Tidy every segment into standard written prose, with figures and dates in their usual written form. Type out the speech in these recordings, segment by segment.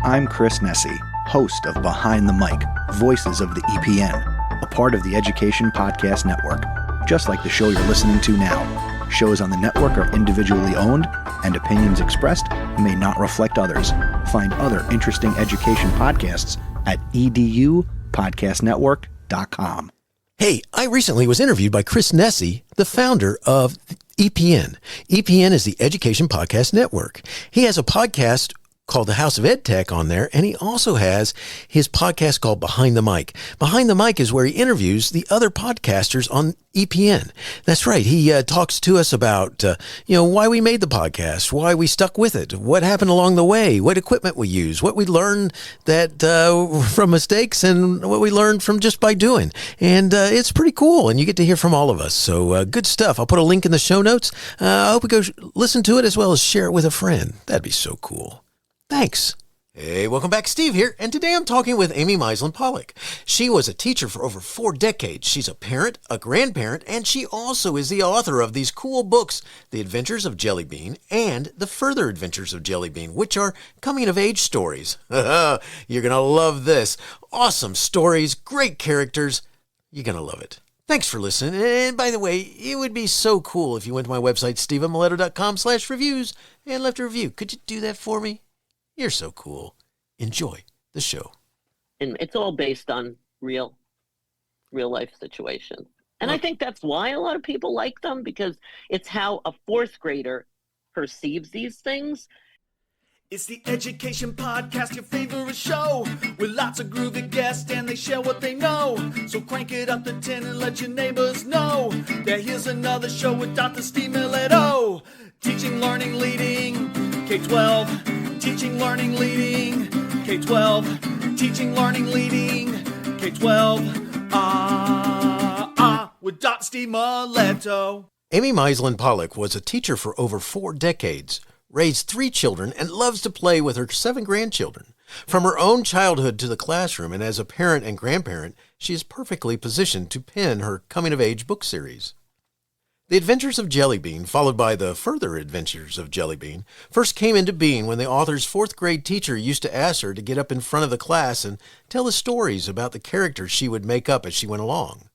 I'm Chris Nessie, host of Behind the Mic, Voices of the EPN, a part of the Education Podcast Network, just like the show you're listening to now. Shows on the network are individually owned, and opinions expressed may not reflect others. Find other interesting education podcasts at edupodcastnetwork.com. Hey, I recently was interviewed by Chris Nessie, the founder of EPN. EPN is the Education Podcast Network. He has a podcast called The House of Ed Tech on there, and he also has his podcast called Behind the Mic. Behind the Mic is where he interviews the other podcasters on EPN. That's right. He talks to us about, why we made the podcast, why we stuck with it, what happened along the way, what equipment we use, what we learned that from mistakes, and what we learned from just by doing. And it's pretty cool, and you get to hear from all of us. So good stuff. I'll put a link in the show notes. I hope you go listen to it as well as share it with a friend. That'd be so cool. Thanks. Hey, welcome back. Steve here, and today I'm talking with Amy Meislin Pollack. She was a teacher for over 4 decades. She's a parent, a grandparent, and she also is the author of these cool books, The Adventures of Jelly Bean and The Further Adventures of Jelly Bean, which are coming-of-age stories. You're going to love this. Awesome stories, great characters. You're going to love it. Thanks for listening. And by the way, it would be so cool if you went to my website, stephenmiletto.com/reviews, and left a review. Could you do that for me? You're so cool. Enjoy the show. And it's all based on real life situations. And I think that's why a lot of people like them, because it's how a 4th grader perceives these things. It's the Education Podcast, your favorite show, with lots of groovy guests and they share what they know. So crank it up to 10 and let your neighbors know that here's another show with Dr. Steve Miletto. Teaching, learning, leading, K-12. Teaching, learning, leading, K-12. Teaching, learning, leading, K-12. With Dr. Steve Miletto. Amy Meislin Pollack was a teacher for over 4 decades, raised 3 children, and loves to play with her 7 grandchildren. From her own childhood to the classroom, and as a parent and grandparent, she is perfectly positioned to pen her coming-of-age book series. The Adventures of Jelly Bean, followed by The Further Adventures of Jelly Bean, first came into being when the author's 4th grade teacher used to ask her to get up in front of the class and tell the stories about the characters she would make up as she went along.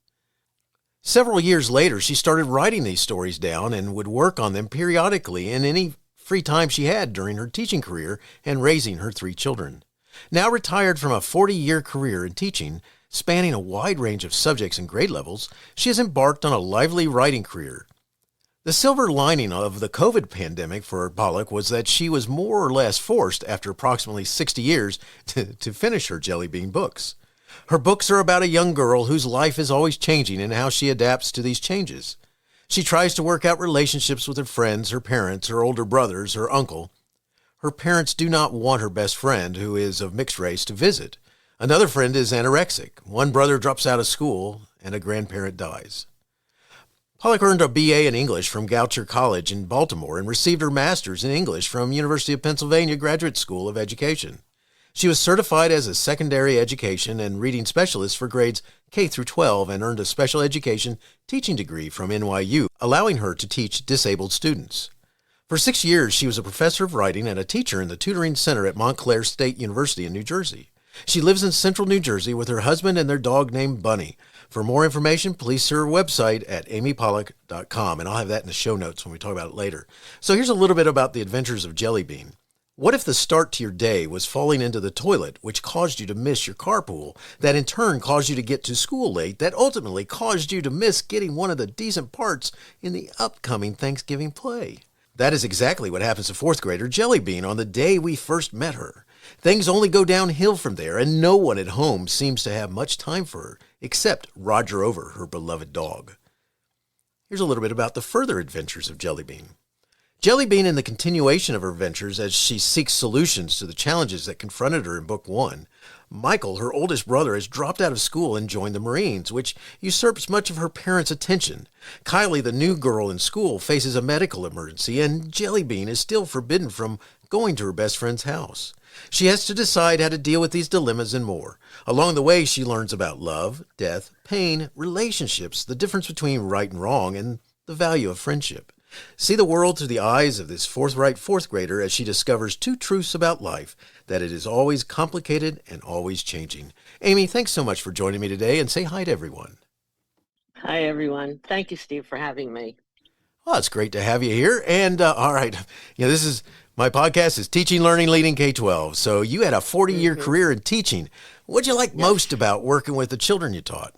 Several years later, she started writing these stories down and would work on them periodically in any free time she had during her teaching career and raising her 3 children. Now retired from a 40-year career in teaching, spanning a wide range of subjects and grade levels, she has embarked on a lively writing career. The silver lining of the COVID pandemic for Pollack was that she was more or less forced, after approximately 60 years, to finish her Jelly Bean books. Her books are about a young girl whose life is always changing and how she adapts to these changes. She tries to work out relationships with her friends, her parents, her older brothers, her uncle. Her parents do not want her best friend, who is of mixed race, to visit. Another friend is anorexic. One brother drops out of school, and a grandparent dies. Pollack earned a BA in English from Goucher College in Baltimore and received her master's in English from University of Pennsylvania Graduate School of Education. She was certified as a secondary education and reading specialist for grades K through 12 and earned a special education teaching degree from NYU, allowing her to teach disabled students. For 6 years, she was a professor of writing and a teacher in the tutoring center at Montclair State University in New Jersey. She lives in central New Jersey with her husband and their dog named Bunny. For more information, please see her website at amypollack.com, and I'll have that in the show notes when we talk about it later. So here's a little bit about the Adventures of Jelly Bean. What if the start to your day was falling into the toilet, which caused you to miss your carpool, that in turn caused you to get to school late, that ultimately caused you to miss getting one of the decent parts in the upcoming Thanksgiving play? That is exactly what happens to 4th grader Jelly Bean on the day we first met her. Things only go downhill from there, and no one at home seems to have much time for her, except Roger Over, her beloved dog. Here's a little bit about the further adventures of Jelly Bean. Jelly Bean, in the continuation of her adventures as she seeks solutions to the challenges that confronted her in Book 1, Michael, her oldest brother, has dropped out of school and joined the Marines, which usurps much of her parents' attention. Kylie, the new girl in school, faces a medical emergency, and Jelly Bean is still forbidden from going to her best friend's house. She has to decide how to deal with these dilemmas and more. Along the way, she learns about love, death, pain, relationships, the difference between right and wrong, and the value of friendship. See the world through the eyes of this forthright 4th grader as she discovers 2 truths about life: that it is always complicated and always changing. Amy, thanks so much for joining me today, and say hi to everyone. Hi, everyone. Thank you, Steve, for having me. Well, it's great to have you here. And all right, this is my podcast is Teaching, Learning, Leading K-12. So you had a 40-year career in teaching. What'd you like most about working with the children you taught?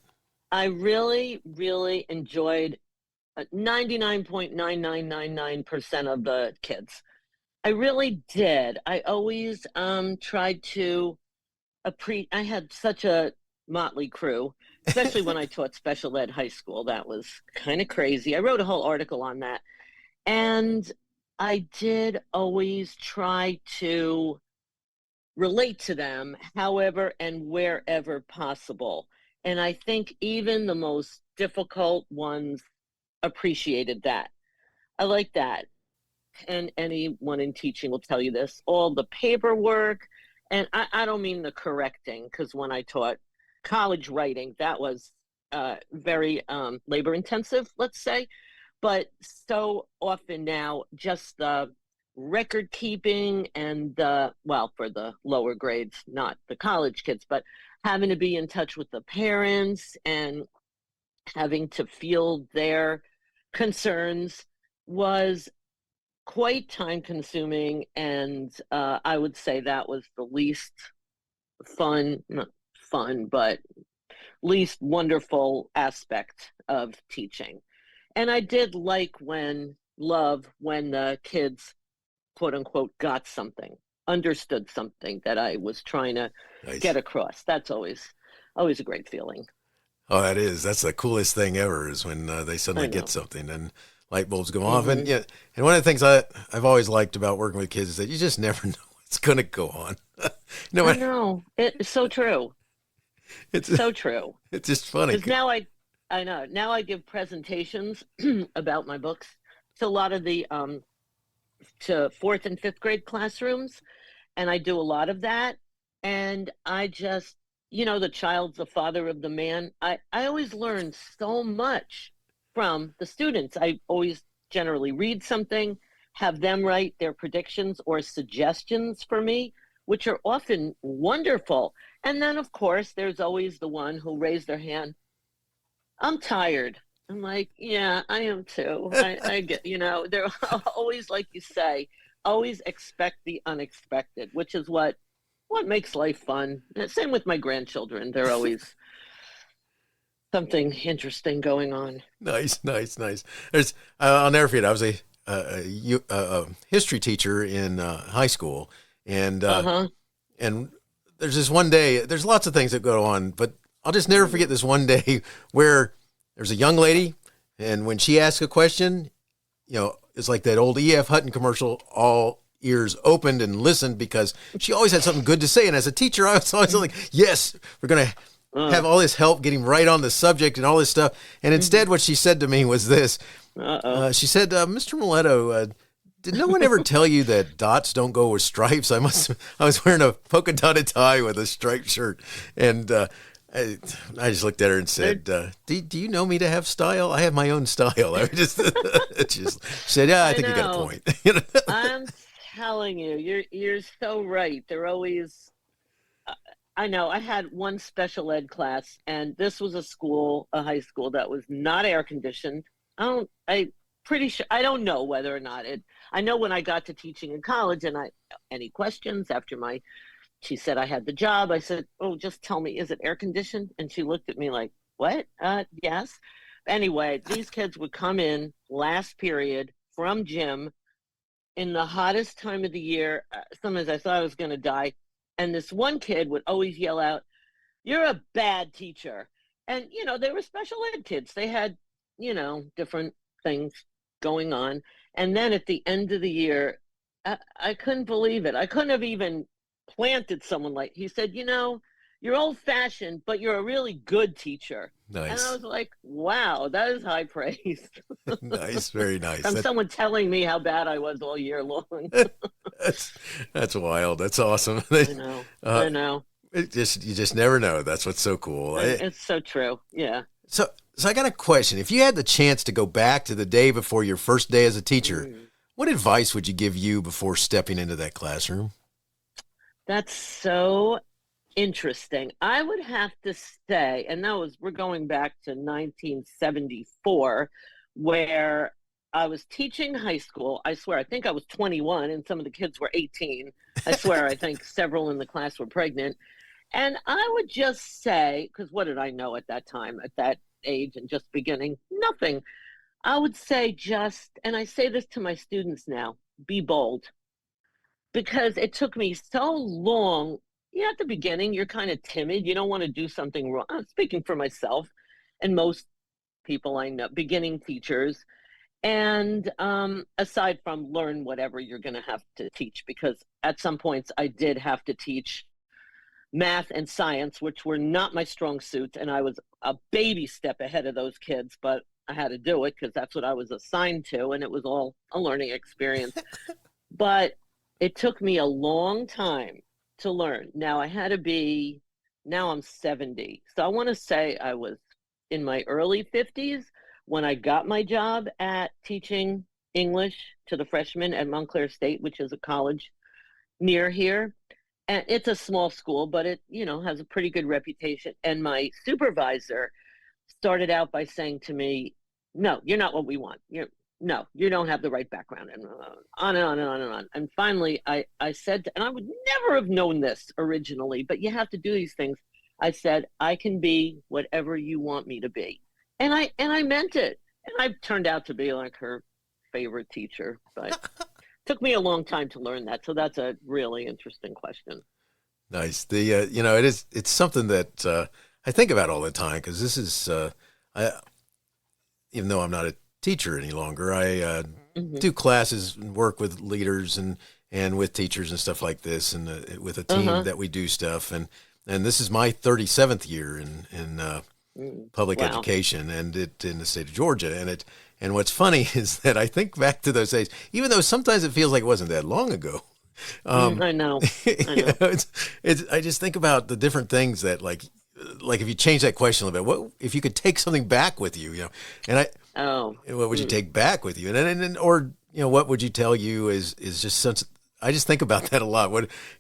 I really, really enjoyed 99.9999% of the kids. I really did. I always tried to I had such a motley crew, especially when I taught special ed high school. That was kind of crazy. I wrote a whole article on that. And I did always try to relate to them however and wherever possible. And I think even the most difficult ones appreciated that. I like that. And anyone in teaching will tell you this, all the paperwork, and I don't mean the correcting, because when I taught college writing, that was very labor intensive, let's say. But so often now, just the record keeping and for the lower grades, not the college kids, but having to be in touch with the parents and having to field their concerns was quite time consuming. And I would say that was the least not fun, but least wonderful aspect of teaching. And I did love when the kids, quote unquote, got something, understood something that I was trying to get across. That's always a great feeling. Oh, that is. That's the coolest thing ever, is when they suddenly get something and light bulbs go off. And and one of the things I've always liked about working with kids is that you just never know what's going to go on. I know. It's so true. It's so true. It's just funny. Because now I know. Now I give presentations about my books to a lot of the to 4th and 5th grade classrooms, and I do a lot of that. And I just, the child's the father of the man. I always learn so much from the students. I always generally read something, have them write their predictions or suggestions for me, which are often wonderful. And then, of course, there's always the one who raised their hand. I'm tired. I'm like, yeah, I am too. I get, they're always, like you say, always expect the unexpected, which is what makes life fun. Same with my grandchildren. They're always something interesting going on. Nice. There's, I'll never forget, I was a history teacher in high school, and there's this one day, there's lots of things that go on, but I'll just never forget this one day where there's a young lady, and when she asked a question, it's like that old E.F. Hutton commercial, all ears opened and listened, because she always had something good to say. And as a teacher, I was always like, yes, we're going to have all this help getting right on the subject and all this stuff. And instead, what she said to me was this. She said, Mr. Miletto, did no one ever tell you that dots don't go with stripes? I was wearing a polka dotted tie with a striped shirt. And I just looked at her and said, do you know me to have style? I have my own style. I just said, yeah, I think you got a point. I'm telling you, you're so right. They're always, I know, I had one special ed class, and this was a high school that was not air conditioned. Pretty sure, I don't know whether or not I know when I got to teaching in college, and any questions after she said I had the job. I said, oh, just tell me, is it air conditioned? And she looked at me like, what? Yes. Anyway, these kids would come in last period from gym in the hottest time of the year. Sometimes I thought I was going to die. And this one kid would always yell out, you're a bad teacher. And, they were special ed kids. They had, different things going on. And then at the end of the year, I couldn't believe it. I couldn't have even planted someone like, he said, you're old fashioned, but you're a really good teacher. Nice. And I was like, wow, that is high praise. Nice. Very nice. From someone telling me how bad I was all year long. That's wild. That's awesome. I know. You just never know. That's what's so cool. It's so true. Yeah. So I got a question. If you had the chance to go back to the day before your first day as a teacher, what advice would you give you before stepping into that classroom? That's so interesting. I would have to say, and we're going back to 1974, where I was teaching high school. I swear, I think I was 21 and some of the kids were 18. I swear, I think several in the class were pregnant. And I would just say, because what did I know at that time, at that age and just beginning? Nothing. I would say and I say this to my students now, be bold. Because it took me so long. At the beginning, you're kind of timid. You don't want to do something wrong. I'm speaking for myself and most people I know, beginning teachers. And aside from learn whatever you're going to have to teach, because at some points I did have to teach math and science, which were not my strong suits. And I was a baby step ahead of those kids, but I had to do it because that's what I was assigned to. And it was all a learning experience. But it took me a long time to learn. Now I'm 70. So I want to say I was in my early 50s when I got my job at teaching English to the freshmen at Montclair State, which is a college near here. And it's a small school, but it, has a pretty good reputation. And my supervisor started out by saying to me, no, you're not what we want. No, you don't have the right background, and on and on and on and on. And finally, I said, and I would never have known this originally, but you have to do these things. I said, I can be whatever you want me to be. And I meant it. And I turned out to be like her favorite teacher, but it took me a long time to learn that. So that's a really interesting question. Nice. It's something that I think about all the time, because this is, even though I'm not a teacher any longer, I do classes and work with leaders and with teachers and stuff like this, and with a team that we do stuff. And this is my 37th year in public education, and in the state of Georgia. And what's funny is that I think back to those days, even though sometimes it feels like it wasn't that long ago. I know. I just think about the different things that, like if you change that question a little bit, what if you could take something back with you, and what would you take back with you? And or, what would you tell you is just such, I just think about that a lot.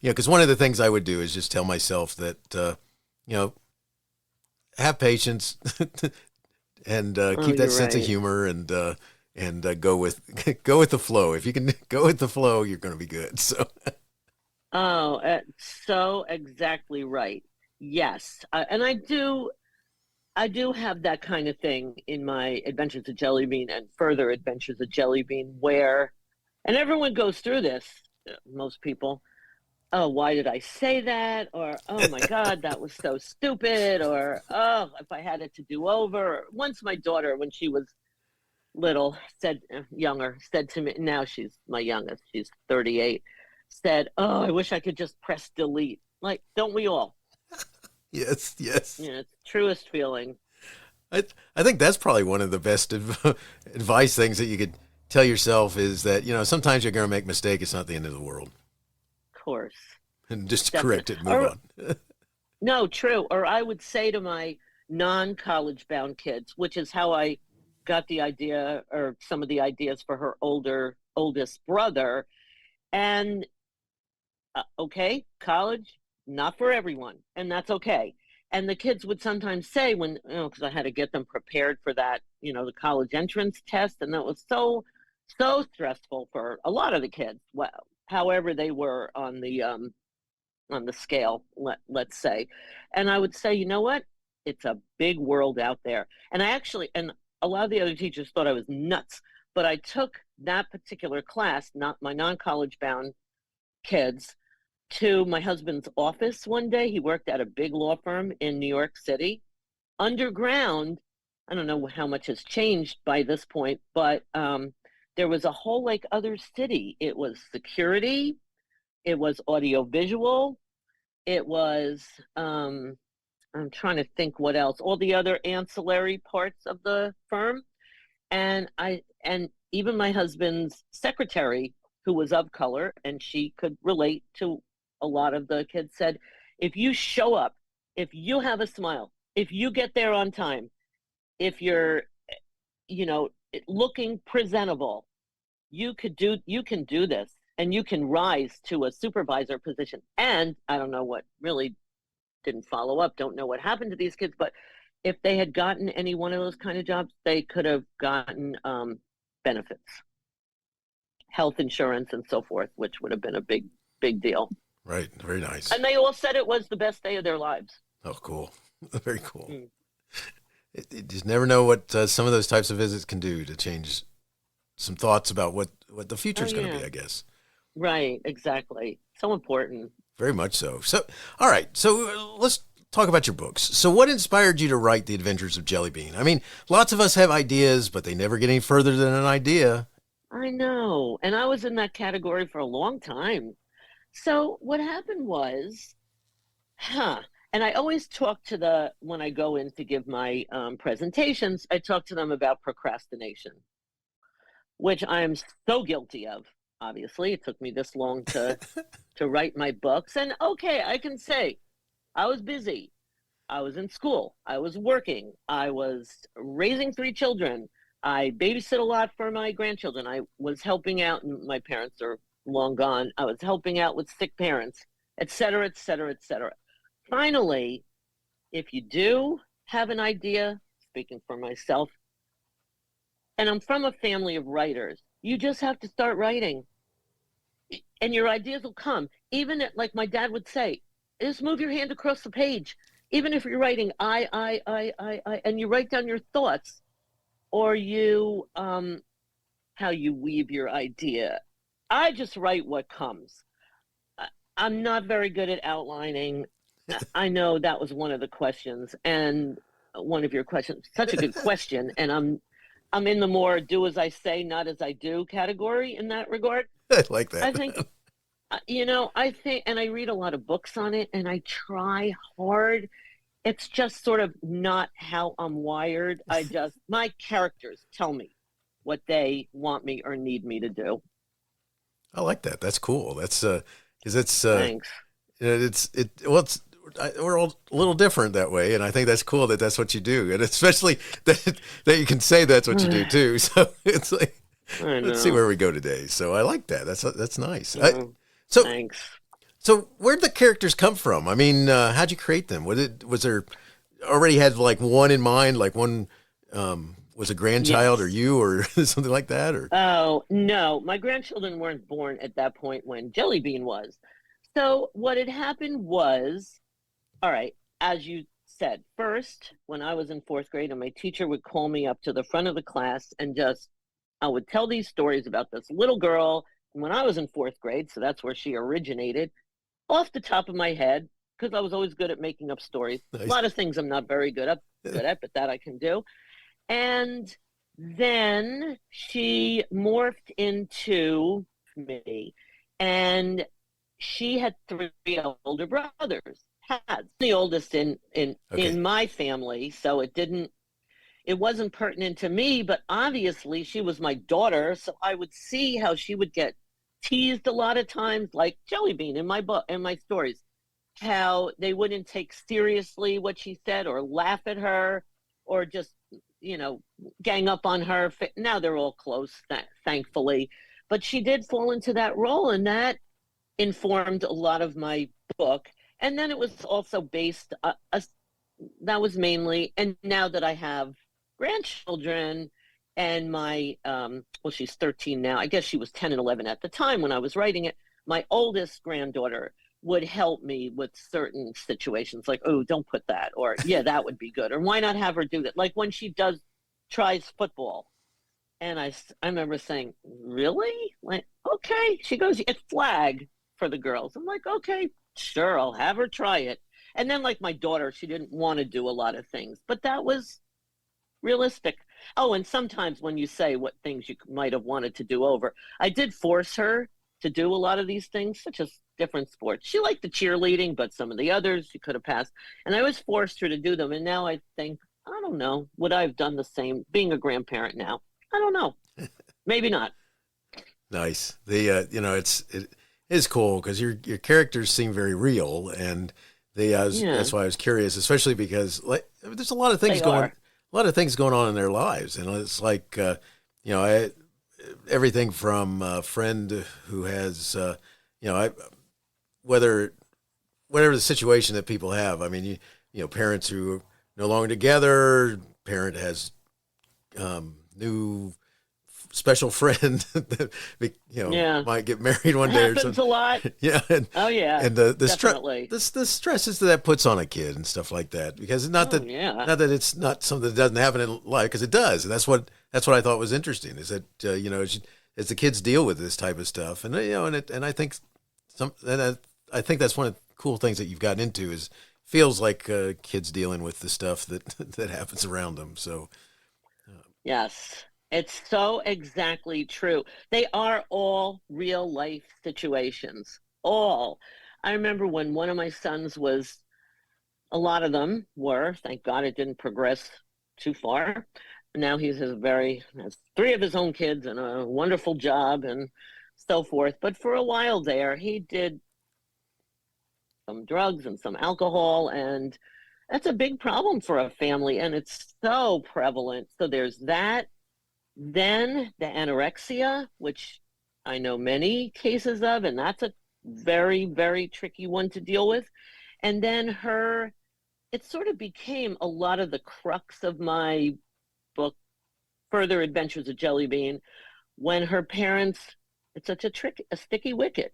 Because one of the things I would do is just tell myself that, have patience and keep that sense of humor and go with the flow. If you can go with the flow, you're going to be good. So. So exactly right. Yes. And I do have that kind of thing in my Adventures of Jelly Bean and Further Adventures of Jelly Bean, where, and everyone goes through this, most people, oh, why did I say that? Or, oh my God, that was so stupid. Or, oh, if I had it to do over. Once my daughter, when she was little, said to me, now she's my youngest, she's 38, said, oh, I wish I could just press delete. Like, don't we all? Yes. It's the truest feeling. I think that's probably one of the best advice things that you could tell yourself is that, sometimes you're going to make a mistake. It's not the end of the world. Of course. And just correct it, move on. No, true. Or I would say to my non-college bound kids, which is how I got the idea, or some of the ideas for her oldest brother. And okay, college, not for everyone, and that's okay. And the kids would sometimes say, when, because I had to get them prepared for that, the college entrance test, and that was so stressful for a lot of the kids. Well, however they were on the scale, let's say. And I would say, you know what? It's a big world out there. And and a lot of the other teachers thought I was nuts, but I took that particular class, not my non-college bound kids, to my husband's office one day. He worked at a big law firm in New York City. Underground, I don't know how much has changed by this point, but there was a whole other city. It was security, it was audiovisual, it was, I'm trying to think what else, all the other ancillary parts of the firm. And even my husband's secretary, who was of color, and she could relate to a lot of the kids, said, if you show up, if you have a smile, if you get there on time, if you're, looking presentable, you can do this. and you can rise to a supervisor position. And I don't know what really didn't follow up, don't know what happened to these kids, but if they had gotten any one of those kind of jobs, they could have gotten benefits, health insurance and so forth, which would have been a big deal. Right. Very nice. And they all said it was the best day of their lives. Oh, cool. Very cool. You just never know what some of those types of visits can do to change some thoughts about what the future is going to be, I guess. Right. Exactly. So important. Very much so. So, all right. So let's talk about your books. So what inspired you to write The Adventures of Jelly Bean? I mean, lots of us have ideas, but they never get any further than an idea. I know. And I was in that category for a long time. So what happened was, and I always talk to when I go in to give my presentations, I talk to them about procrastination, which I am so guilty of. Obviously, it took me this long to write my books. And okay, I can say I was busy. I was in school. I was working. I was raising 3 children. I babysit a lot for my grandchildren. I was helping out, and my parents are long gone. I was helping out with sick parents, et cetera, et cetera, et cetera. Finally, if you do have an idea, speaking for myself, and I'm from a family of writers, you just have to start writing. And your ideas will come. Even like my dad would say, just move your hand across the page. Even if you're writing I, and you write down your thoughts, or you, how you weave your idea. I just write what comes. I'm not very good at outlining. I know that was one of the questions, and one of your questions, such a good question. And I'm in the more do as I say, not as I do category in that regard. I like that. I think, and I read a lot of books on it, and I try hard. It's just sort of not how I'm wired. My characters tell me what they want me or need me to do. I like that. That's cool. That's because it's Thanks. We're all a little different that way, and I think that's cool that that's what you do, and especially that you can say that's what you do too. So it's like, let's see where we go today. So I like that. That's nice. Thanks. So where'd the characters come from? I mean, how'd you create them? Was there already had like one in mind, like one was a grandchild, yes, or you, or something like that? Or oh no, my grandchildren weren't born at that point when Jelly Bean was. So what had happened was, all right, as you said, first when I was in 4th grade, and my teacher would call me up to the front of the class, and I would tell these stories about this little girl when I was in 4th grade. So that's where she originated. Off the top of my head, because I was always good at making up stories. Nice. A lot of things I'm not very good at, but that I can do. And then she morphed into me, and she had 3 older brothers. Had the oldest in my family, so it wasn't pertinent to me. But obviously, she was my daughter, so I would see how she would get teased a lot of times, like Jelly Bean in my book, in my stories, how they wouldn't take seriously what she said, or laugh at her, or just, gang up on her. Now they're all close, thankfully, but she did fall into that role, and that informed a lot of my book. And then it was also based, that was mainly, and now that I have grandchildren, and my, she's 13 now. I guess she was 10 and 11 at the time when I was writing it. My oldest granddaughter would help me with certain situations, like, oh, don't put that, or yeah, that would be good, or why not have her do that? Like when she tries football. And I remember saying, really? Like, okay. She goes, it's flag for the girls. I'm like, okay, sure, I'll have her try it. And then like my daughter, she didn't want to do a lot of things, but that was realistic. Oh, and sometimes when you say what things you might have wanted to do over, I did force her to do a lot of these things, such as different sports. She liked the cheerleading, but some of the others she could have passed. And I always forced her to do them. And now I think, I don't know, would I have done the same being a grandparent now? I don't know. Maybe not. Nice. It is cool because your characters seem very real, and that's why I was curious, especially because there's a lot of things going on in their lives, and it's like everything from a friend who has, whether whatever the situation that people have. I mean, parents who are no longer together. Parent has new special friend that might get married one day or Happens something. a lot. Yeah. Oh yeah. And the definitely. the stresses that puts on a kid and stuff like that, because not that it's not something that doesn't happen in life, because it does. And that's what I thought was interesting, is that as the kids deal with this type of stuff, and I think I think that's one of the cool things that you've gotten into, is feels like kids dealing with the stuff that happens around them. So Yes, it's so exactly true. They are all real life situations. All. I remember when one of my sons was, a lot of them were, thank God it didn't progress too far. Now has 3 of his own kids and a wonderful job and so forth. But for a while there, he did some drugs and some alcohol, and that's a big problem for a family, and it's so prevalent. So there's that. Then the anorexia, which I know many cases of, and that's a very, very tricky one to deal with. And then it sort of became a lot of the crux of my book, Further Adventures of Jelly Bean, when her parents, it's such a sticky wicket.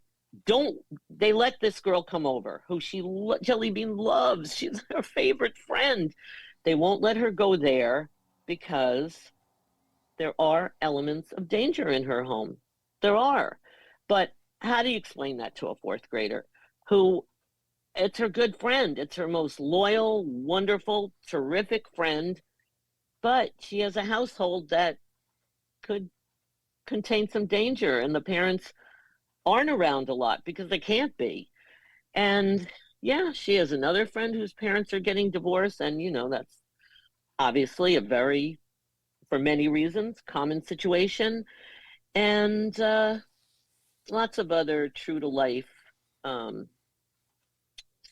They let this girl come over who Jelly Bean loves. She's her favorite friend. They won't let her go there because there are elements of danger in her home. There are. But how do you explain that to a 4th grader who, it's her good friend, it's her most loyal, wonderful, terrific friend, but she has a household that could contain some danger, and the parents aren't around a lot because they can't be. And yeah, she has another friend whose parents are getting divorced, and that's obviously a very, for many reasons, common situation. And lots of other true to life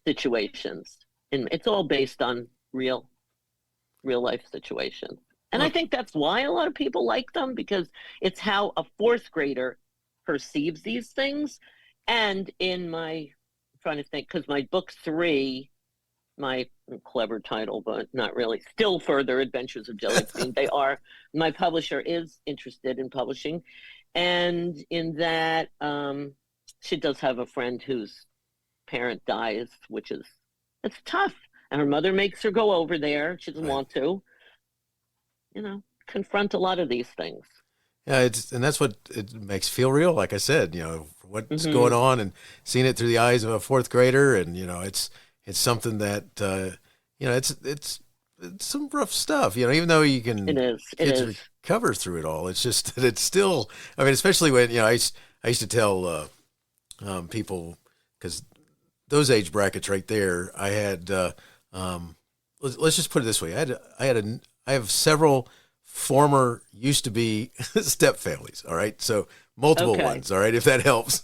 situations, and it's all based on real life situations. And I think that's why a lot of people like them, because it's how a 4th grader perceives these things. And I'm trying to think, because my book 3, my clever title, but not really, Still Further Adventures of Jelly Bean, my publisher is interested in publishing. And in that, she does have a friend whose parent dies, it's tough. And her mother makes her go over there. She doesn't want to, confront a lot of these things. Yeah, and that's what it makes feel real. Like I said, what's going on, and seeing it through the eyes of a 4th grader, and it's something that it's some rough stuff. Even though you can, kids recover through it all. It's just that it's still. I mean, especially when I used to tell people, because those age brackets right there, I had. Let's just put it this way: I have several former used to be step families. All right. So multiple ones. All right. If that helps.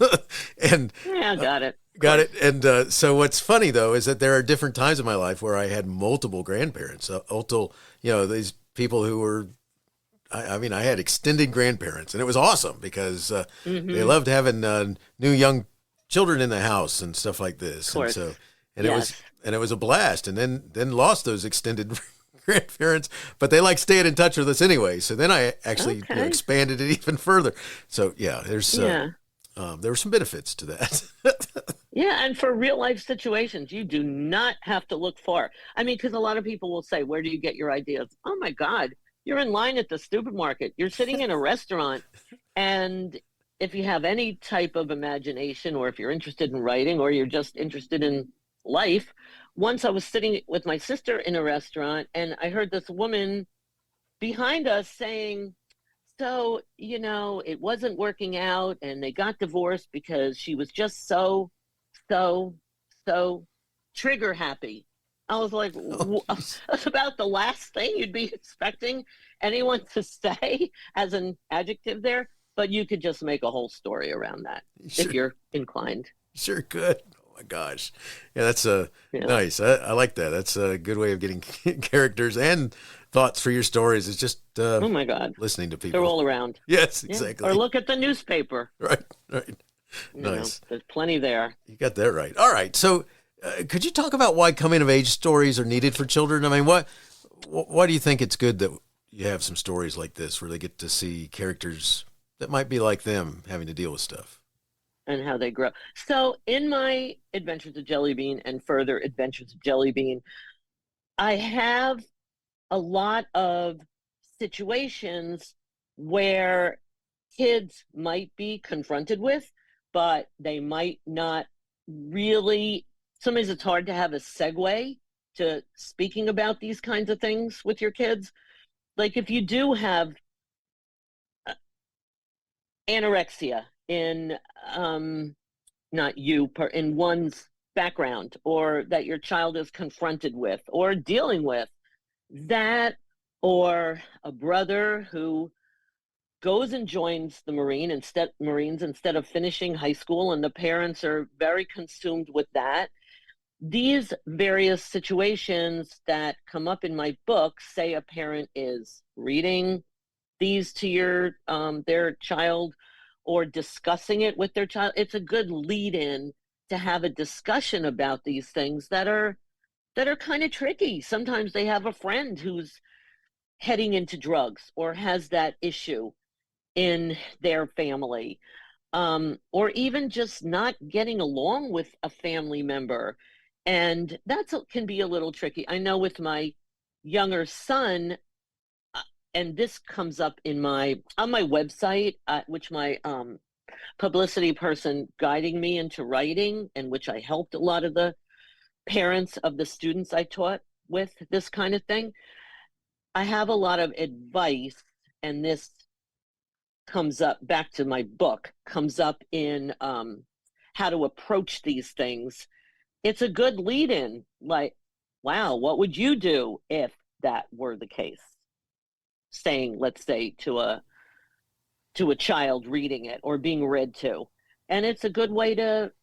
And yeah, got it. Got it. And so what's funny though, is that there are different times in my life where I had multiple grandparents, these people who were, I had extended grandparents, and it was awesome because they loved having new young children in the house and stuff like this. Of course. And it was a blast. And then lost those extended grandparents, but they staying in touch with us anyway. So then I actually expanded it even further. So yeah, there were some benefits to that. Yeah, and for real life situations, you do not have to look far. I mean, because a lot of people will say, "Where do you get your ideas?" Oh my God, you're in line at the supermarket. You're sitting in a restaurant, and if you have any type of imagination, or if you're interested in writing, or you're just interested in life. Once I was sitting with my sister in a restaurant, and I heard this woman behind us saying, so, it wasn't working out, and they got divorced because she was just so trigger happy. I was like, that's about the last thing you'd be expecting anyone to say as an adjective there, but you could just make a whole story around that if you're inclined. Sure could. My gosh. Yeah, that's nice. I like that. That's a good way of getting characters and thoughts for your stories. It's just Oh my God. listening to people. They're all around. Yes, Yeah. exactly. Or look at the newspaper. Right, right. You Nice. know, there's plenty there. You got that right. All right. So, could you talk about why coming of age stories are needed for children? I mean, why do you think it's good that you have some stories like this where they get to see characters that might be like them having to deal with stuff? And how they grow. So in my Adventures of Jelly Bean and further Adventures of Jelly Bean, I have a lot of situations where kids might be confronted with, but they might not really. Sometimes it's hard to have a segue to speaking about these kinds of things with your kids. Like if you do have anorexia in not you in one's background, or that your child is confronted with or dealing with that, or a brother who goes and joins the Marines instead of finishing high school, and the parents are very consumed with that. These various situations that come up in my book, say a parent is reading these to their child or discussing it with their child. It's a good lead in to have a discussion about these things that are kind of tricky. Sometimes they have a friend who's heading into drugs or has that issue in their family, or even just not getting along with a family member. And can be a little tricky. I know with my younger son, and this comes up on my website, which my publicity person guiding me into writing, and which I helped a lot of the parents of the students I taught with this kind of thing. I have a lot of advice, and this comes up back to my book, comes up in how to approach these things. It's a good lead in, like, wow, what would you do if that were the case? Saying, let's say, to a child reading it or being read to. And it's a good way to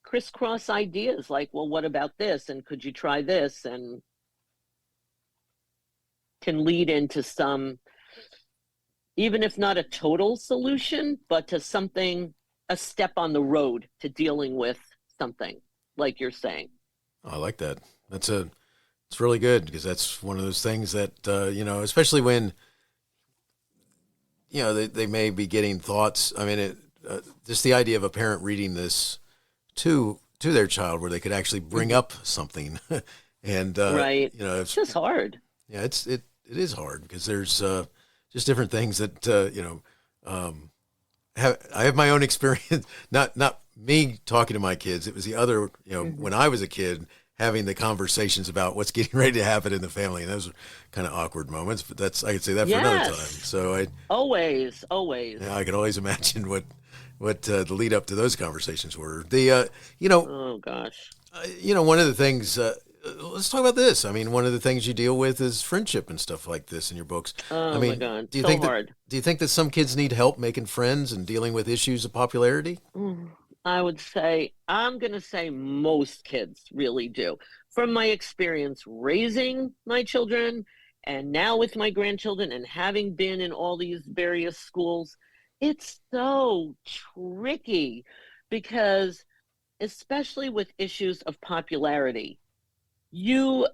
crisscross ideas, like, well, what about this? And could you try this? And can lead into some, even if not a total solution, but to something, a step on the road to dealing with something, like you're saying. I like that. It's really good, because that's one of those things that, especially when, they may be getting thoughts. I mean, just the idea of a parent reading this to their child where they could actually bring up something. And, right. It's just hard. Yeah, it is hard, because there's just different things that, I have my own experience, not me talking to my kids. It was the other, when I was a kid, having the conversations about what's getting ready to happen in the family. And those are kind of awkward moments, but I could say that for another time. So always. Yeah, I could always imagine what the lead up to those conversations were. Oh gosh. One of the things, let's talk about this. I mean, one of the things you deal with is friendship and stuff like this in your books. Oh my God, do you think that some kids need help making friends and dealing with issues of popularity? I would say, I'm going to say most kids really do. From my experience raising my children, and now with my grandchildren, and having been in all these various schools, it's so tricky, because especially with issues of popularity, you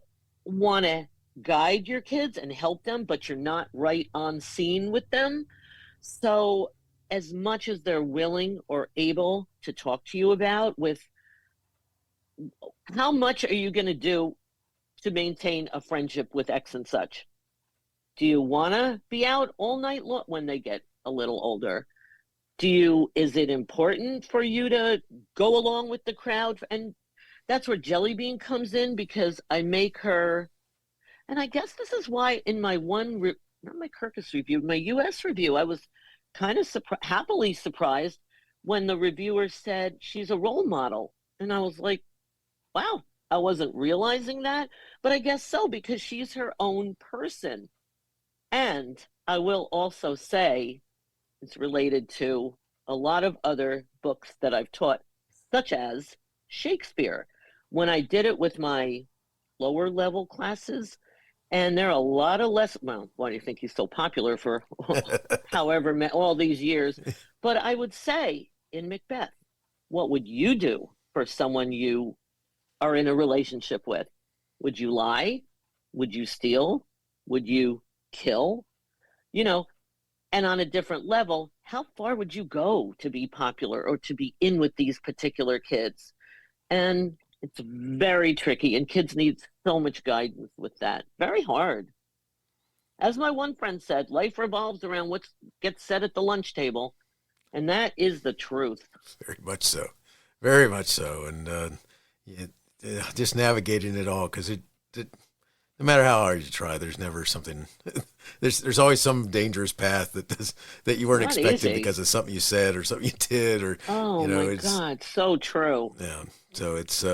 want to guide your kids and help them, but you're not right on scene with them. So as much as they're willing or able to talk to you about, with how much are you going to do to maintain a friendship with X and such? Do you want to be out all night long when they get a little older? Is it important for you to go along with the crowd? And that's where Jelly Bean comes in, because I make her, and I guess this is why in my not my Kirkus review, my US review, I was kind of happily surprised when the reviewer said she's a role model. And I was like, wow, I wasn't realizing that, but I guess so, because she's her own person. And I will also say it's related to a lot of other books that I've taught, such as Shakespeare. When I did it with my lower level classes, And there are a lot of less. Well, why do you think he's so popular for all these years? But I would say in Macbeth, what would you do for someone you are in a relationship with? Would you lie? Would you steal? Would you kill? You know, and on a different level, how far would you go to be popular or to be in with these particular kids? And it's very tricky, and kids need so much guidance with that. Very hard. As my one friend said, life revolves around what gets said at the lunch table, and that is the truth. Very much so. Very much so. And just navigating it all, because no matter how hard you try, there's never something. there's always some dangerous path that you weren't expecting because of something you said or something you did, or my God, so true. Yeah, so it's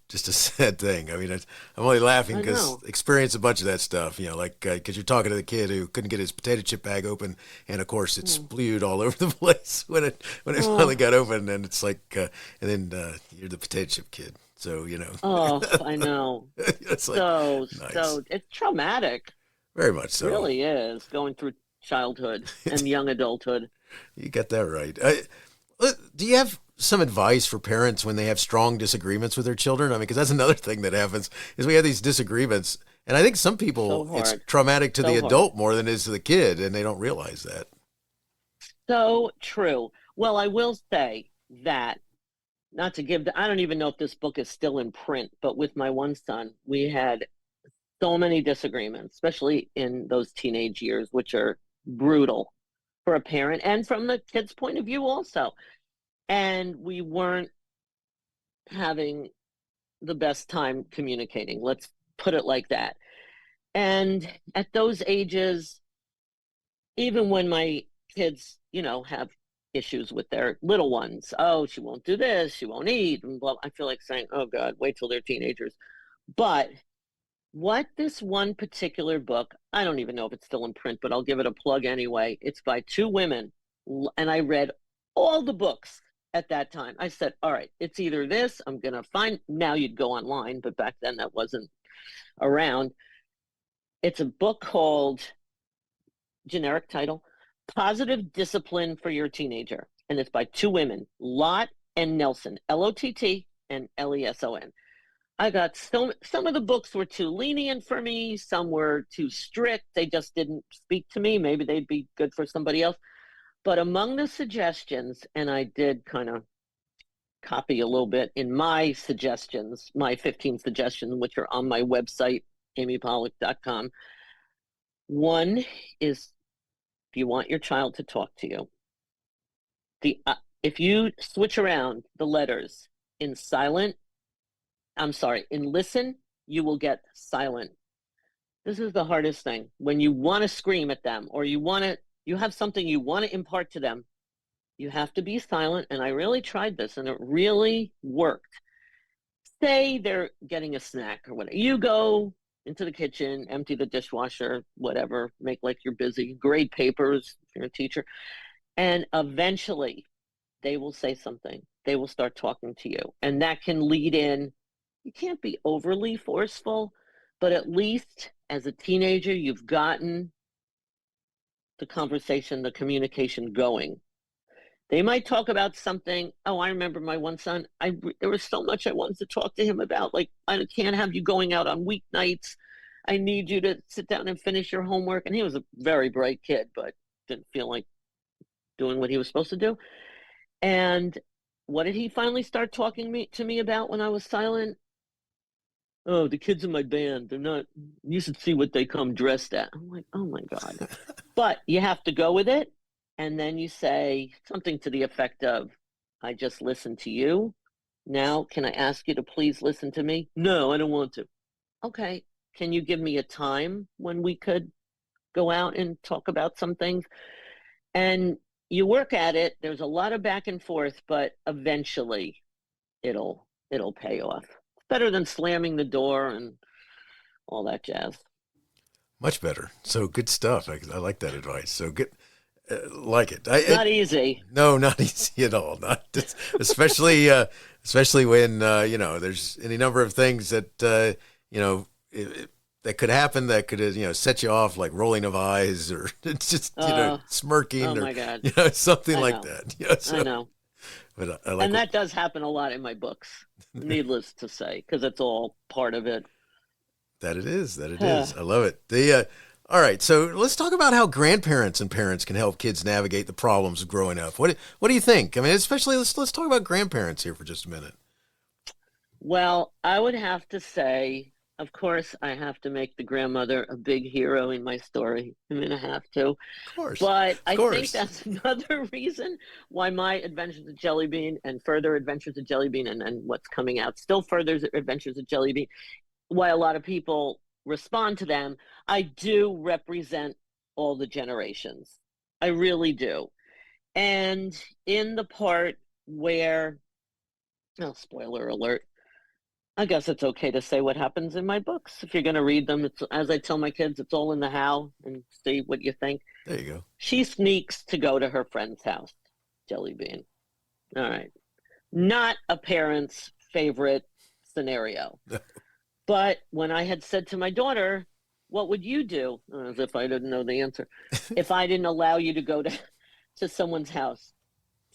just a sad thing. I mean, I'm only laughing because experience a bunch of that stuff. Like because you're talking to the kid who couldn't get his potato chip bag open, and of course it spewed all over the place when it finally got open, and it's like, and then you're the potato chip kid. So, Oh, I know. It's like, so nice. it's traumatic. Very much so. It really is, going through childhood and young adulthood. You got that right. Do you have some advice for parents when they have strong disagreements with their children? I mean, because that's another thing that happens is we have these disagreements, and I think some people, it's traumatic to the adult more than it is to the kid, and they don't realize that. So true. Well, I will say that, not to give I don't even know if this book is still in print, but with my one son, we had so many disagreements, especially in those teenage years, which are brutal for a parent and from the kid's point of view also. And we weren't having the best time communicating. Let's put it like that. And at those ages, even when my kids, have issues with their little ones. Oh, she won't do this. She won't eat. And blah. I feel like saying, oh, God, wait till they're teenagers. But what this one particular book, I don't even know if it's still in print, but I'll give it a plug anyway. It's by two women. And I read all the books at that time. I said, all right, it's either this, I'm going to find, now you'd go online, but back then that wasn't around. It's a book called, generic title, Positive Discipline for Your Teenager. And it's by two women, Lott and Nelson, Lott and Leson. I got some of the books were too lenient for me. Some were too strict. They just didn't speak to me. Maybe they'd be good for somebody else. But among the suggestions, and I did kind of copy a little bit in my suggestions, my 15 suggestions, which are on my website, amypollack.com. One is, if you want your child to talk to you, if you switch around the letters in listen, you will get silent. This is the hardest thing. When you want to scream at them, or you have something you want to impart to them, you have to be silent. And I really tried this, and it really worked. Say they're getting a snack or whatever. You go into the kitchen, empty the dishwasher, whatever, make like you're busy, grade papers if you're a teacher. And eventually they will say something. They will start talking to you. And that can lead in, you can't be overly forceful, but at least as a teenager, you've gotten the conversation, the communication going. They might talk about something. Oh, I remember my one son. There was so much I wanted to talk to him about. Like, I can't have you going out on weeknights. I need you to sit down and finish your homework. And he was a very bright kid, but didn't feel like doing what he was supposed to do. And what did he finally start talking to me about when I was silent? Oh, the kids in my band, they're not, you should see what they come dressed at. I'm like, oh my God. But you have to go with it. And then you say something to the effect of, I just listened to you. Now, can I ask you to please listen to me? No, I don't want to. Okay. Can you give me a time when we could go out and talk about some things? And you work at it. There's a lot of back and forth, but eventually it'll pay off. It's better than slamming the door and all that jazz. Much better. So good stuff. I like that advice. So good. Like it. Not easy. No, not easy at all. Not especially when there's any number of things that that could happen that could, set you off, like rolling of eyes or it's just, smirking oh or, my God. something I like know. that. Yeah, so, I know. but I like And that does happen a lot in my books, needless to say, because it's all part of it. that it is. That it is. I love it. All right. So let's talk about how grandparents and parents can help kids navigate the problems of growing up. What do you think? I mean, especially let's talk about grandparents here for just a minute. Well, I would have to say, of course, I have to make the grandmother a big hero in my story. I mean, I have to. Of course. But Of I think course. that's another reason why my Adventures of Jelly Bean and further Adventures of Jelly Bean and what's coming out, still further Adventures of Jelly Bean, why a lot of people respond to them. I do represent all the generations. I really do. And in the part where, oh, spoiler alert, I guess it's okay to say what happens in my books. If you're going to read them, it's, as I tell my kids, it's all in the how and see what you think. There you go. She sneaks to go to her friend's house, Jelly Bean. All right. Not a parent's favorite scenario. But when I had said to my daughter, what would you do? As if I didn't know the answer. If I didn't allow you to go to someone's house.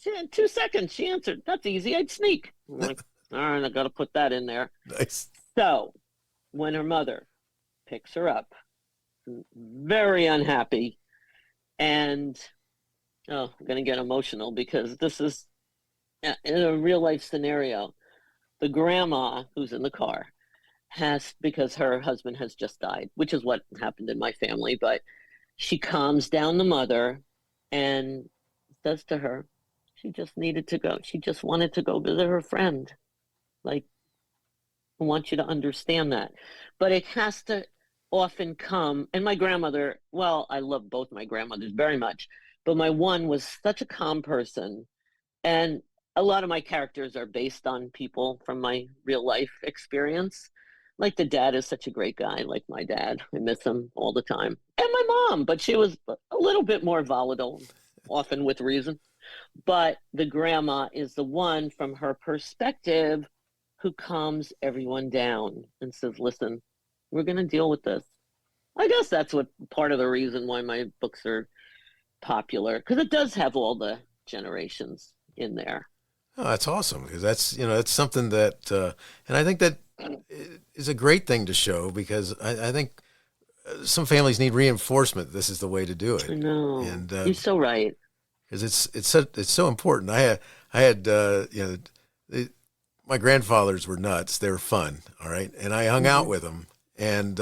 She had 2 seconds. She answered, that's easy. I'd sneak. I'm like, all right, I got to put that in there. Nice. So when her mother picks her up, very unhappy, and I'm going to get emotional because this is in a real life scenario. The grandma who's in the car because her husband has just died, which is what happened in my family, but she calms down the mother and says to her, she just needed to go. She just wanted to go visit her friend. Like, I want you to understand that. But it has to often come, and my grandmother, well, I love both my grandmothers very much, but my one was such a calm person. And a lot of my characters are based on people from my real life experience. Like the dad is such a great guy, like my dad. I miss him all the time. And my mom, but she was a little bit more volatile, often with reason. But the grandma is the one from her perspective who calms everyone down and says, listen, we're going to deal with this. I guess that's what part of the reason why my books are popular, because it does have all the generations in there. Oh, that's awesome, because that's something that, and I think that is a great thing to show, because I think some families need reinforcement. This is the way to do it. I know. And you're so right. Because it's so important. I had my grandfathers were nuts. They were fun, all right, and I hung out with them, and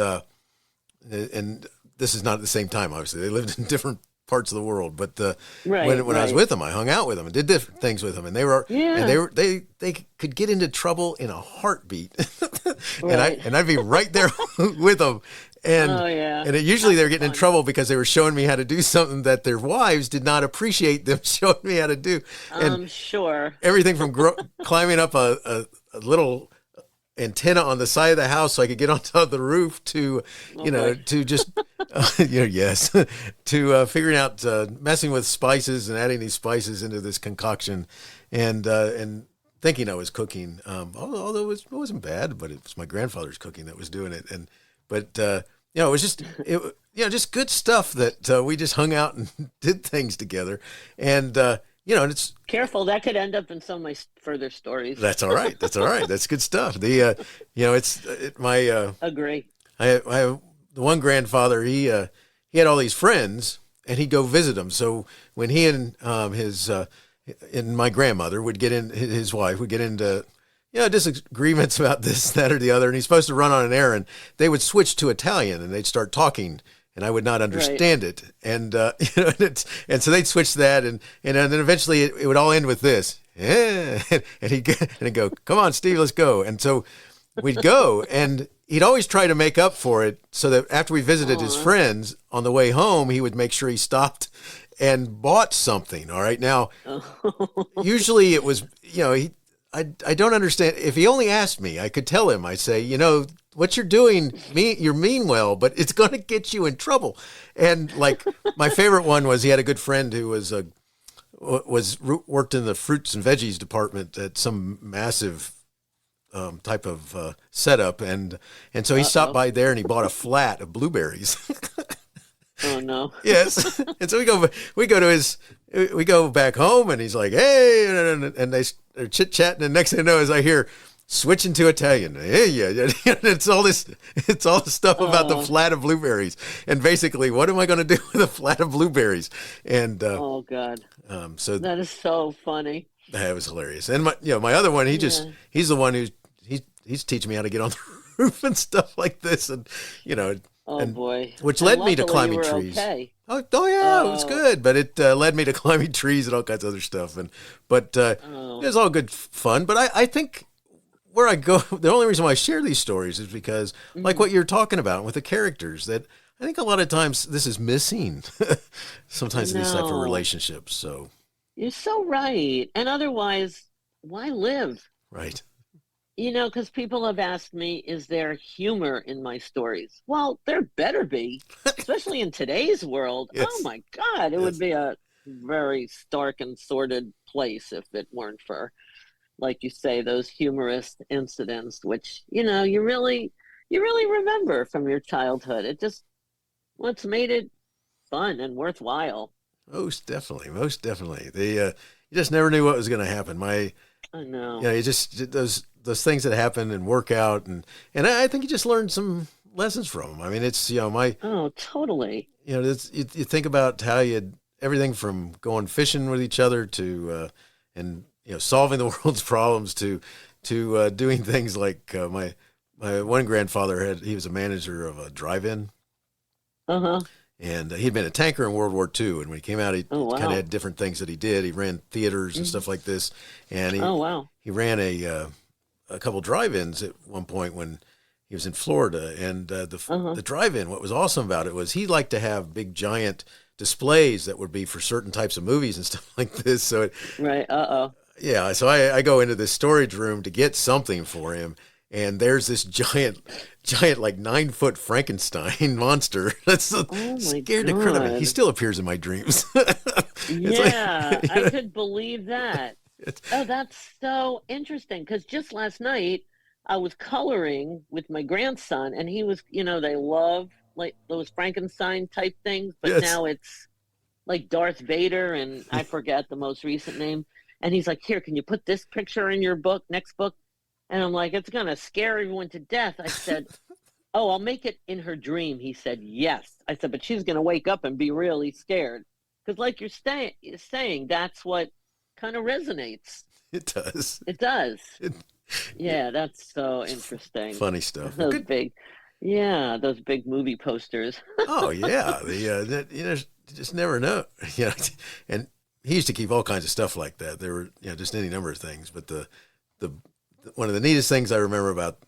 this is not at the same time. Obviously, they lived in different parts of the world, but when I was with them, I hung out with them and did different things with them, and they could get into trouble in a heartbeat, and I'd be right there with them. And usually they're getting in trouble because they were showing me how to do something that their wives did not appreciate them showing me how to do. And I'm sure. Everything from climbing up a little antenna on the side of the house so I could get on top of the roof to, to just, to figuring out, messing with spices and adding these spices into this concoction and thinking I was cooking. Although it wasn't bad, but it was my grandfather's cooking that was doing it. But it was just just good stuff that we just hung out and did things together, and it's careful, that could end up in some of my further stories. That's all right. That's good stuff. Agree. I have the one grandfather. He had all these friends, and he'd go visit them. So when he and and my grandmother would get in, his wife would get into disagreements about this, that, or the other, and he's supposed to run on an errand, they would switch to Italian and they'd start talking, and I would not understand it. And and so they'd switch to that, and then eventually it would all end with this. Yeah. And he'd go, come on, Steve, let's go. And so we'd go, and he'd always try to make up for it so that after we visited his friends on the way home, he would make sure he stopped and bought something. All right. Now, usually it was, I don't understand. If he only asked me, I could tell him. I'd say, what you're doing, you're mean well, but it's going to get you in trouble. And like my favorite one was he had a good friend who worked in the fruits and veggies department at some massive type of setup, and so he stopped by there and he bought a flat of blueberries. Oh no. Yes, and so we go back home, and he's like, "Hey," and they're chit chatting, and next thing I know is I hear switching to Italian. Hey, yeah, it's all this stuff about the flat of blueberries, and basically, what am I going to do with a flat of blueberries? And Oh God. so That is so funny. that was hilarious. And my other one, he's the one he's teaching me how to get on the roof and stuff like this, and Oh boy. which And led me to luckily climbing you were trees. Okay. Oh yeah, it was Oh. good, but it led me to climbing trees and all kinds of other stuff. But it was all good fun. But I think where I go, the only reason why I share these stories is because, like what you're talking about with the characters, that I think a lot of times this is missing. Sometimes in these type of No. relationships. So You're so right. And otherwise, why live? right, Because people have asked me, is there humor in my stories? Well, there better be, especially in today's world. Yes. Oh my God, it Yes. would be a very stark and sordid place if it weren't for, like you say, those humorous incidents, which, you really remember from your childhood. It just, what's made it fun and worthwhile. most definitely, most definitely. You just never knew what was going to happen. I know. You just those things that happen and work out, and I think you just learned some lessons from them. I mean, it's Oh, totally. it's, you think about how everything from going fishing with each other to and solving the world's problems to doing things like my one grandfather he was a manager of a drive-in. Uh-huh. And he'd been a tanker in World War II. And when he came out, he Oh, wow. kind of had different things that he did. He ran theaters and stuff like this. And Oh, wow. he ran a couple drive-ins at one point when he was in Florida. And the drive-in, what was awesome about it was he liked to have big, giant displays that would be for certain types of movies and stuff like this. So, Right. Uh-oh. yeah, so I go into this storage room to get something for him. And there's this giant, like 9-foot Frankenstein monster that's my scared the crap out of me. God. He still appears in my dreams. Yeah, I could believe that. Oh, that's so interesting. Because just last night, I was coloring with my grandson, and he was, they love like those Frankenstein type things, but Yes. now it's like Darth Vader, and I forget the most recent name. And he's like, "Here, can you put this picture in your next book?" And I'm like, "It's gonna scare everyone to death." I said, "Oh, I'll make it in her dream." He said, "Yes." I said, "But she's gonna wake up and be really scared." Because like you're saying, that's what kind of resonates. It does. It does. Yeah, that's so interesting. Funny stuff. Those those big movie posters. Oh, yeah. You just never know. And he used to keep all kinds of stuff like that. There were, just any number of things. But the one of the neatest things I remember about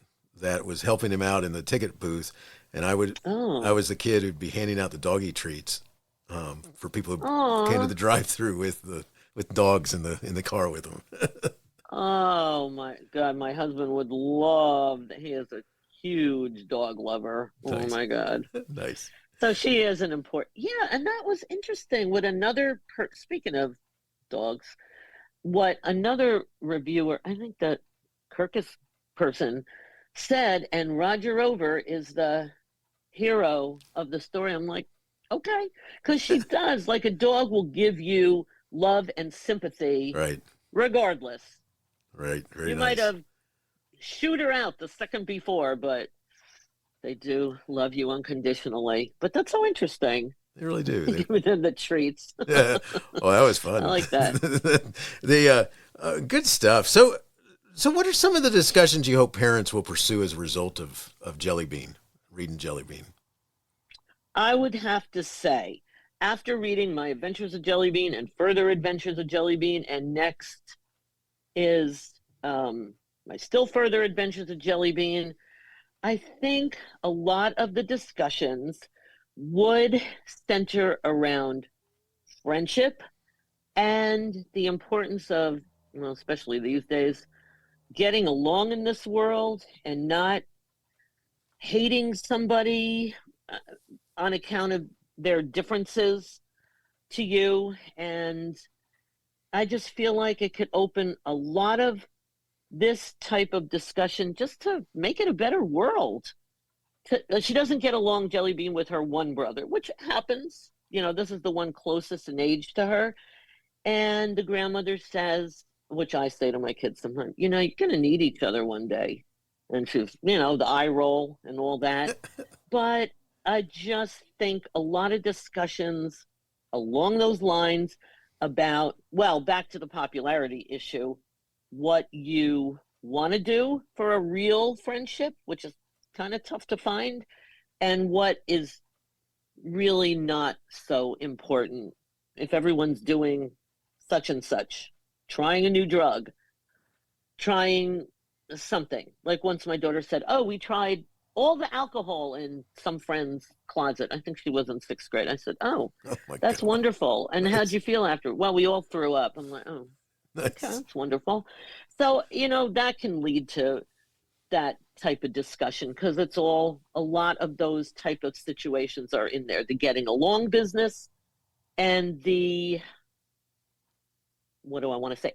that was helping him out in the ticket booth. And I was the kid who'd be handing out the doggy treats for people who came to the drive-through with dogs in the car with them. Oh my God, my husband would love that. He is a huge dog lover. Nice. Oh my God. Nice. So she is an important. Yeah, and that was interesting. With another speaking of dogs, what another reviewer, I think that Kirkus person said, and Roger Rover is the hero of the story. I'm like, okay, because she does. Like a dog will give you love and sympathy, Right. regardless. Right. Very You nice. might have shoot her out the second before, but they do love you unconditionally. But that's so interesting. They really do. Giving them the treats. Yeah. Oh, that was fun. I like that. The good stuff. So what are some of the discussions you hope parents will pursue as a result of Jelly Bean, reading Jelly Bean? I would have to say, after reading My Adventures of Jelly Bean and Further Adventures of Jelly Bean, and next is My Still Further Adventures of Jelly Bean, I think a lot of the discussions would center around friendship and the importance of, especially these days, getting along in this world and not hating somebody on account of their differences to you. And I just feel like it could open a lot of this type of discussion just to make it a better world. She doesn't get along, Jelly Bean, with her one brother, which happens. This is the one closest in age to her. And the grandmother says, which I say to my kids sometimes, you're going to need each other one day. And she's, the eye roll and all that. But I just think a lot of discussions along those lines about, back to the popularity issue, what you want to do for a real friendship, which is kind of tough to find, and what is really not so important. If everyone's doing such and such, trying a new drug, trying something. Like once my daughter said, we tried all the alcohol in some friend's closet. I think she was in 6th grade. I said, that's wonderful. And how'd you feel after? Well, we all threw up. I'm like, nice. Okay, that's wonderful. So, that can lead to that type of discussion, because it's a lot of those type of situations are in there. The getting along business and the, what do I want to say,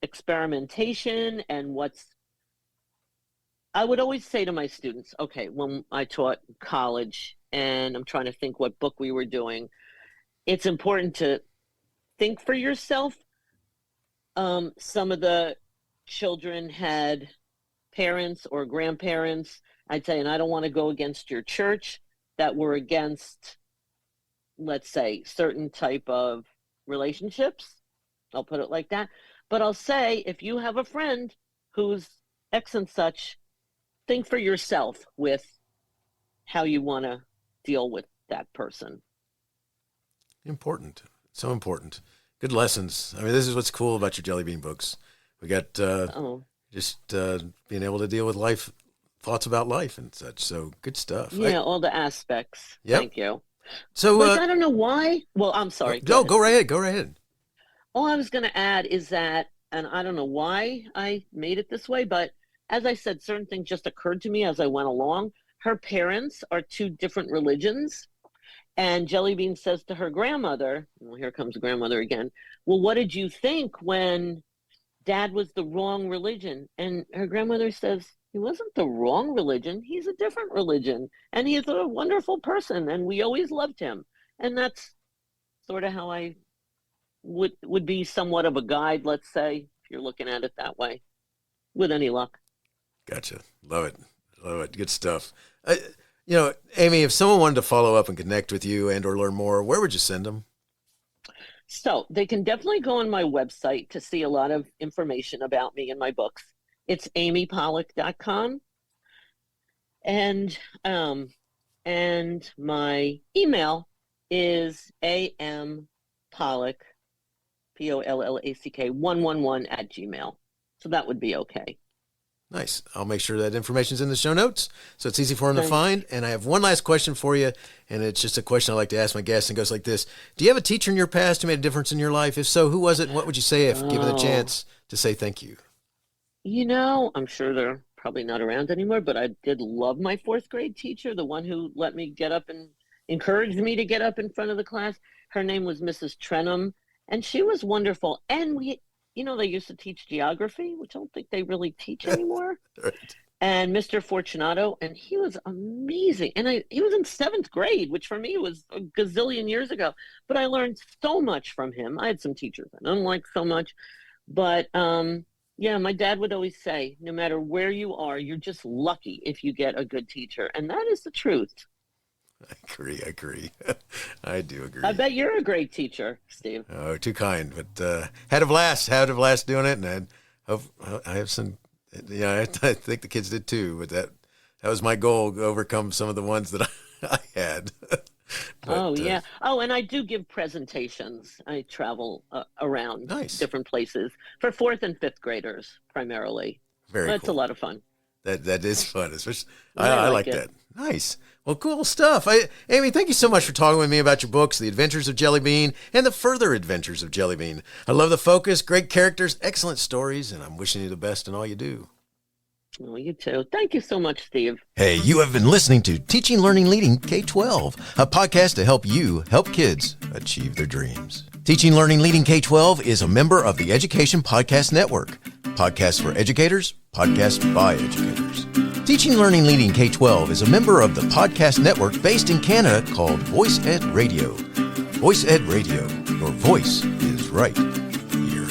experimentation, and I would always say to my students, okay, when I taught college and I'm trying to think what book we were doing, it's important to think for yourself. Some of the children had parents or grandparents, I'd say, and I don't want to go against your church, that were against, let's say, certain type of relationships. I'll put it like that. But I'll say, if you have a friend who's X and such, think for yourself with how you want to deal with that person. Important. So important. Good lessons. I mean, this is what's cool about your Jelly Bean books. We got being able to deal with life, thoughts about life and such. So good stuff. Yeah, all the aspects. Yep. Thank you. So I don't know why. Well, I'm sorry. Go right ahead. Go right ahead. All I was going to add is that, and I don't know why I made it this way, but as I said, certain things just occurred to me as I went along. Her parents are 2 different religions. And Jelly Bean says to her grandmother, well, here comes the grandmother again, well, what did you think when Dad was the wrong religion? And her grandmother says, he wasn't the wrong religion. He's a different religion. And he's a wonderful person. And we always loved him. And that's sort of how I would be somewhat of a guide, let's say, if you're looking at it that way, with any luck. Gotcha. Love it. Love it. Good stuff. Amy, if someone wanted to follow up and connect with you and or learn more, where would you send them? So they can definitely go on my website to see a lot of information about me and my books. It's amypollack.com. And my email is ampollack, Pollack 111 @gmail. So that would be okay. Nice. I'll make sure that information's in the show notes so it's easy for them to find. And I have one last question for you, and it's just a question I like to ask my guests, and it goes like this. Do you have a teacher in your past who made a difference in your life? If so, who was it, and what would you say if given the chance to say thank you? I'm sure they're probably not around anymore, but I did love my 4th grade teacher, the one who let me get up and encouraged me to get up in front of the class. Her name was Mrs. Trenham, and she was wonderful. And they used to teach geography, which I don't think they really teach anymore. Right. And Mr. Fortunato, and he was amazing. And he was in 7th grade, which for me was a gazillion years ago. But I learned so much from him. I had some teachers I don't like so much. But, my dad would always say, no matter where you are, you're just lucky if you get a good teacher. And that is the truth. I agree. I do agree. I bet you're a great teacher, Steve. Oh, too kind. But had a blast doing it. And I have some, I think the kids did too. But that was my goal, to overcome some of the ones that I had. But, yeah. And I do give presentations. I travel around different places for 4th and 5th graders primarily. That's cool. A lot of fun. That is fun. Especially, I like that. Nice. Well, cool stuff. Amy, thank you so much for talking with me about your books, The Adventures of Jelly Bean and The Further Adventures of Jelly Bean. I love the focus, great characters, excellent stories, and I'm wishing you the best in all you do. Oh, you too. Thank you so much, Steve. Hey, you have been listening to Teaching, Learning, Leading K-12, a podcast to help you help kids achieve their dreams. Teaching, Learning, Leading K-12 is a member of the Education Podcast Network. Podcasts for educators, podcasts by educators. Teaching, Learning, Leading K-12 is a member of the podcast network based in Canada called Voice Ed Radio. Voice Ed Radio, your voice is right here.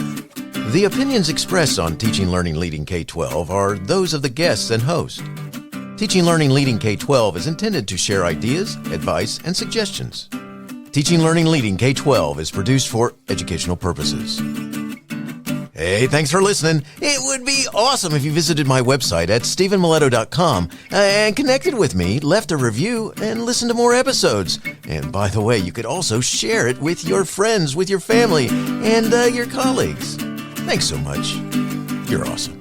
The opinions expressed on Teaching, Learning, Leading K-12 are those of the guests and host. Teaching, Learning, Leading K-12 is intended to share ideas, advice, and suggestions. Teaching, Learning, Leading K-12 is produced for educational purposes. Hey, thanks for listening. It would be awesome if you visited my website at stephenmiletto.com and connected with me, left a review, and listened to more episodes. And by the way, you could also share it with your friends, with your family, and your colleagues. Thanks so much. You're awesome.